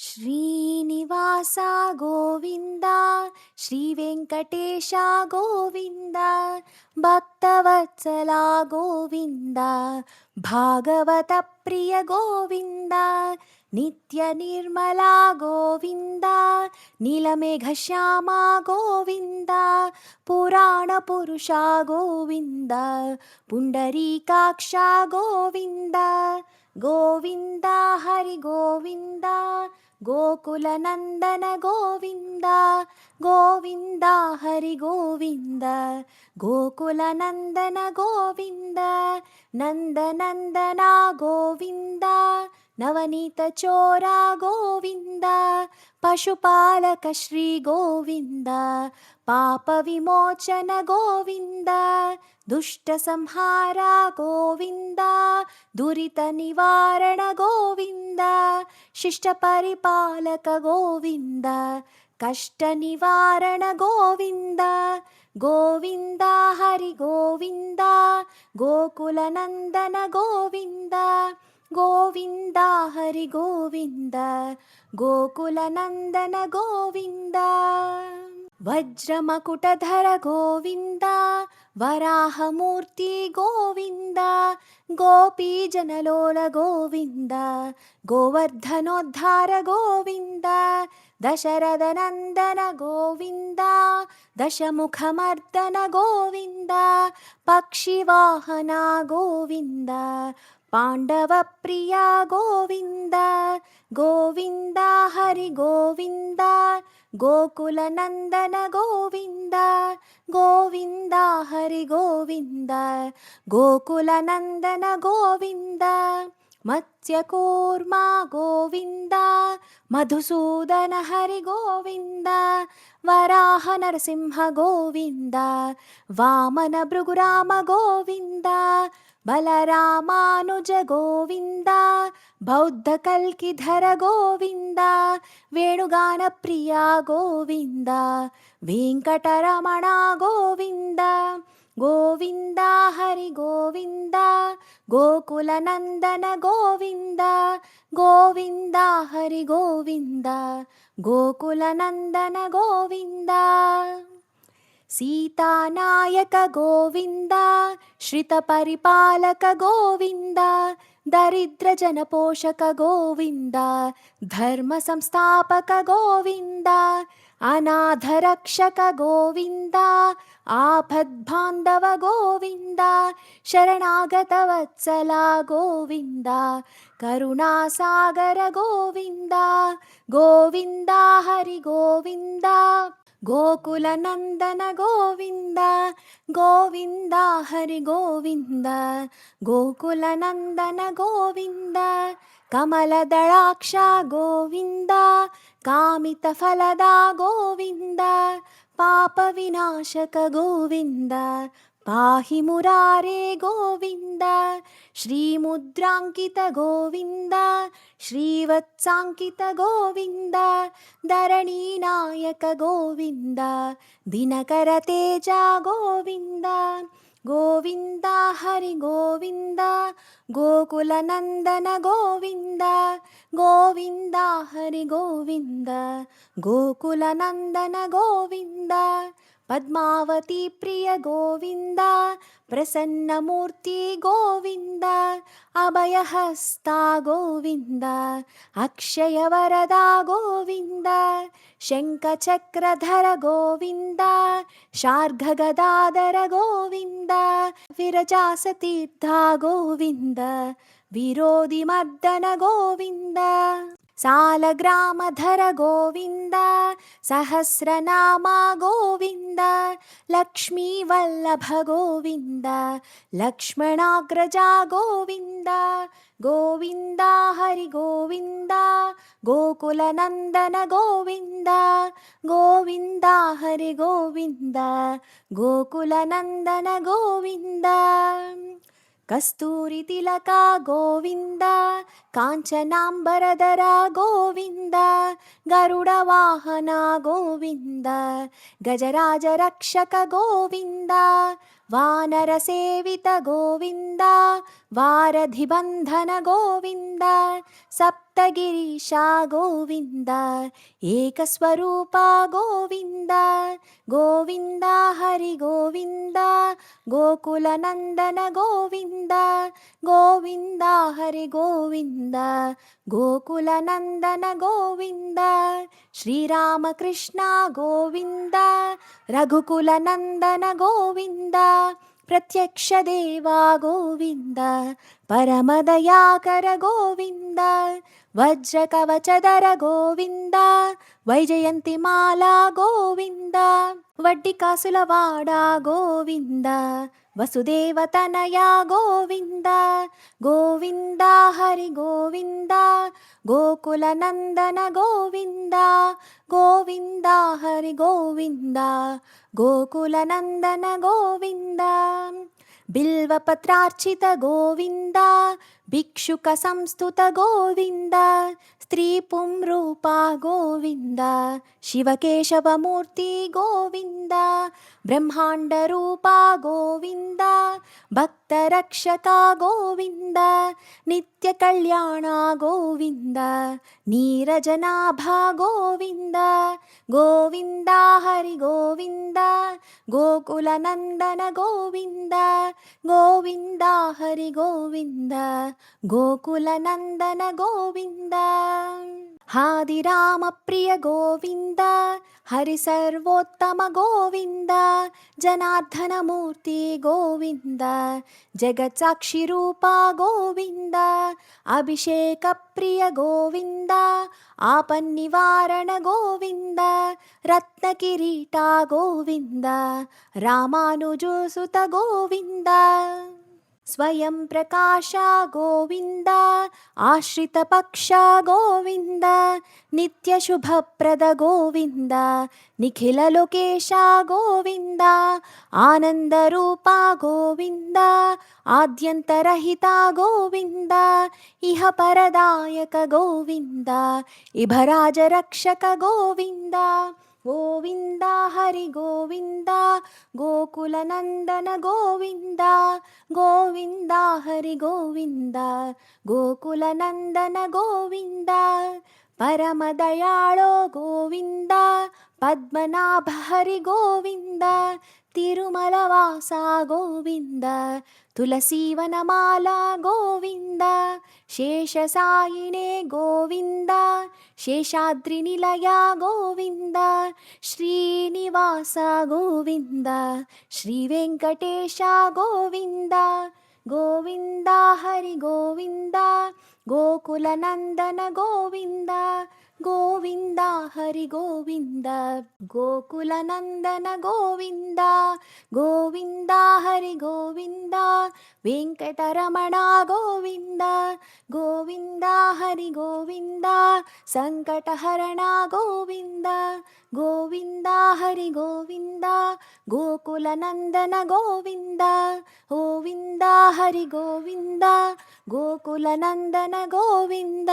ಶ್ರೀನಿವಾಸ ಗೋವಿಂದ ಶ್ರೀ ವೆಂಕಟೇಶ ಗೋವಿಂದ ಭಕ್ತವತ್ಸಲ ಗೋವಿಂದ ಭಾಗವತ ಪ್ರಿಯ ಗೋವಿಂದ ನಿತ್ಯ ನಿರ್ಮಲ ಗೋವಿಂದ ನೀಲಮೇಘ ಶ್ಯಾಮ ಗೋವಿಂದ ಪುರಾಣ ಪುರುಷ ಗೋವಿಂದ ಪುಂಡರೀಕಾಕ್ಷ ಗೋವಿಂದ ಗೋವಿಂದ ಹರಿ ಗೋವಿಂದ ಗೋಕುಲ ನಂದನ ಗೋವಿಂದ ಗೋವಿಂದ ಹರಿ ಗೋವಿಂದ ಗೋಕುಲ ನಂದನ ಗೋವಿಂದ ನಂದನಂದನ ಗೋವಿಂದ ನವನೀತ ಚೋರ ಗೋವಿಂದ ಪಶುಪಾಲಕ ಶ್ರೀ ಗೋವಿಂದ ಪಾಪ ವಿಮೋಚನ ಗೋವಿಂದ ದುಷ್ಟ ಸಂಹಾರ ಗೋವಿಂದ ದುರಿತ ನಿವಾರಣ ಗೋವಿಂದ ಶಿಷ್ಟ ಪರಿಪಾಲಕ ಗೋವಿಂದ ಕಷ್ಟ ನಿವಾರಣ ಗೋವಿಂದ ಗೋವಿಂದ ಹರಿ ಗೋವಿಂದ ಗೋಕುಲ ನಂದನ ಗೋವಿಂದ ಗೋವಿಂದ ಹರಿ ಗೋವಿಂದ ಗೋಕುಲ ನಂದನ ಗೋವಿಂದ ವಜ್ರಮಕುಟಧರ ಗೋವಿಂದ ವರಾಹಮೂರ್ತಿ ಗೋವಿಂದ ಗೋಪೀ ಜನಲೋಲ ಗೋವಿಂದ ಗೋವರ್ಧನೋದ್ಧಾರ ಗೋವಿಂದ ದಶರಥ ನಂದನ ಗೋವಿಂದ ದಶಮುಖಮರ್ದನ ಗೋವಿಂದ ಪಕ್ಷಿವಾಹನ ಗೋವಿಂದ ಪಾಂಡವ ಪ್ರಿಯ ಗೋವಿಂದ ಗೋವಿಂದ ಹರಿ ಗೋವಿಂದ ಗೋಕುಲ ನಂದನ ಗೋವಿಂದ ಗೋವಿಂದ ಹರಿ ಗೋವಿಂದ ಗೋಕುಲ ನಂದನ ಗೋವಿಂದ ಮತ್ಸ್ಯಕೂರ್ಮ ಗೋವಿಂದ ಮಧುಸೂದನ ಹರಿ ಗೋವಿಂದ ವರಾಹ ನರಸಿಂಹ ಗೋವಿಂದ ವಾಮನ ಭೃಗುರಾಮ ಗೋವಿಂದ ಬಲರಾಮಾನುಜ ಗೋವಿಂದ ಬೌದ್ಧ ಕಲ್ಕಿಧರ ಗೋವಿಂದ ವೇಣುಗಾನ ಪ್ರಿಯ ಗೋವಿಂದ ವೆಂಕಟರಮಣ ಗೋವಿಂದ ಗೋವಿಂದ ಹರಿ ಗೋವಿಂದ ಗೋಕುಲ ನಂದನ ಗೋವಿಂದ ಗೋವಿಂದ ಹರಿ ಗೋವಿಂದ ಗೋಕುಲ ನಂದನ ಗೋವಿಂದ ಸೀತಾನಾಯಕ ಗೋವಿಂದ ಶ್ರಿತ ಪರಿಪಾಲಕ ಗೋವಿಂದ ದರಿದ್ರ ಜನಪೋಷಕ ಗೋವಿಂದ ಧರ್ಮ ಸಂಸ್ಥಾಪಕ ಗೋವಿಂದ ಅನಾಥ ರಕ್ಷಕ ಗೋವಿಂದ ಆಪದ್ಬಾಂಧವ ಗೋವಿಂದ ಶರಣಾಗತ ವತ್ಸಲ ಗೋವಿಂದ ಕರುಣಾಸಾಗರ ಗೋವಿಂದ ಗೋವಿಂದ ಹರಿ ಗೋವಿಂದ ಗೋಕುಲ ನಂದನ ಗೋವಿಂದ ಗೋವಿಂದ ಹರಿ ಗೋವಿಂದ ಗೋಕುಲ ನಂದನ ಗೋವಿಂದ ಕಮಲದಳಾಕ್ಷ ಗೋವಿಂದ ಕಾಮಿತ ಫಲದ ಗೋವಿಂದ ಪಾಪ ವಿನಾಶಕ ಗೋವಿಂದ ಪಾಹಿ ಮುರಾರೇ ಗೋವಿಂದ ಶ್ರೀಮುದ್ರಾಂಕಿತ ಗೋವಿಂದ ಶ್ರೀವತ್ಸಾಂಕಿತ ಗೋವಿಂದ ಧರಣಿ ನಾಯಕ ಗೋವಿಂದ ದಿನಕರ ತೇಜ ಗೋವಿಂದ ಗೋವಿಂದ ಹರಿ ಗೋವಿಂದ ಗೋಕುಲ ನಂದನ ಗೋವಿಂದ ಗೋವಿಂದ ಹರಿ ಗೋವಿಂದ ಗೋಕುಲ ನಂದನ ಗೋವಿಂದ ಪದ್ಮಾವತಿ ಪ್ರಿಯ ಗೋವಿಂದ ಪ್ರಸನ್ನ ಮೂರ್ತಿ ಗೋವಿಂದ ಅಭಯಹಸ್ತ ಗೋವಿಂದ ಅಕ್ಷಯ ವರದ ಗೋವಿಂದ ಶಂಖಚಕ್ರಧರ ಗೋವಿಂದ ಶಾರ್ಘಗದಾಧರ ಗೋವಿಂದ ವಿರಜಾಸತೀರ್ಥ ಗೋವಿಂದ ವಿರೋಧಿ ಮರ್ದನ ಗೋವಿಂದ ಸಾಲಗ್ರಾಮಧರ ಗೋವಿಂದ ಸಹಸ್ರನಾಮ ಗೋವಿಂದ ಲಕ್ಷ್ಮೀ ವಲ್ಲಭ ಗೋವಿಂದ ಲಕ್ಷ್ಮಣಾಗ್ರಜ ಗೋವಿಂದ ಗೋವಿಂದ ಹರಿ ಗೋವಿಂದ ಗೋಕುಲ ನಂದನ ಗೋವಿಂದ ಗೋವಿಂದ ಹರಿ ಗೋವಿಂದ ಗೋಕುಲ ನಂದನ ಗೋವಿಂದ ಕಸ್ತೂರಿ ತಿಲಕ ಗೋವಿಂದ ಕಾಂಚನಾಂಬರಧರ ಗೋವಿಂದ ಗರುಡ ವಾಹನ ಗೋವಿಂದ ಗಜರಾಜ ರಕ್ಷಕ ಗೋವಿಂದ ವಾನರ ಸೇವಿತ ಗೋವಿಂದ ವಾರಧಿ ಬಂಧನ ಗೋವಿಂದ ಸಪ್ತ सप्तगिरीश गोविन्द एकस्वरूप गोविन्द गोविन्द हरि गोविन्द गोकुलनन्दन गोविन्द गोविन्द हरि गोविन्द गोकुलनन्दन गोविन्द श्रीरामकृष्ण गोविन्द रघुकुलनन्दन गोविन्द प्रत्यक्ष देवा गोविन्द परमदयाकर गोविन्द वज्रकवचधर गोविन्द वैजयन्तिमाला गोविन्द वड्डिकासुलवाड गोविन्द वसुदेवतनया गोविन्द गोविन्द हरि गोविन्द गोकुलनन्दन गोविन्द गोविन्द हरि गोविन्द गोकुलनन्दन गोविन्द बिल्वपत्रार्चित गोविन्द भिक्षुक संस्तुत गोविन्द स्त्रीपुंरूप गोविन्द शिवकेशवमूर्ति गोविन्द ब्रह्माण्डरूप गोविन्द भक्तरक्षक गोविन्द नित्यकल्याण गोविन्द नीरजनाभ गोविन्द गोविन्द हरि गोविन्द गोकुलनन्दन गोविन्द गोविन्द हरि गोविन्द गोकुलनन्दन गोविन्द हादिरामप्रिय गोविन्द हरि सर्वोत्तम गोविन्द जनार्दनमूर्ति गोविन्द जगत्साक्षिरूप गोविन्द अभिषेकप्रिय गोविन्द आपन्निवारण गोविन्द रत्नकिरीट गोविन्द रामानुजसुत गोविन्द स्वयं प्रकाश गोविन्द आश्रितपक्ष गोविन्द नित्यशुभप्रद गोविन्द निखिललोकेश गोविन्द आनन्दरूप गोविन्द आद्यन्तरहित गोविन्द इह परदायक गोविन्द इभराजरक्षक गोविन्द गोविन्द हरि गोविन्द गोकुलनन्दन गोविन्द गोविन्द हरि गोविन्द गोकुलनन्दन गोविन्द परमदयाळो गोविन्द पद्मनाभ हरि गोविन्द तिरुमलवास गोविन्द तुलसीवनमाला गोविन्द शेषसायिने गोविन्द शेषाद्रिनिलय गोविन्द श्रीनिवास गोविन्द श्रीवेङ्कटेश गोविन्द गोविन्द हरि गोविन्द गोकुलनन्दन गोविन्द गोविन्द हरि गोविन्द गोकुलनन्दन गोविन्द गोविन्द हरि गोविन्द वेङ्कटरमण गोविन्द गोविन्द हरि गोविन्द सङ्कटहरण गोविन्द गोविन्द हरि गोविन्द गोकुलनन्दन गोविन्द गोविन्द हरि गोविन्द गोकुलनन्दन गोविन्द।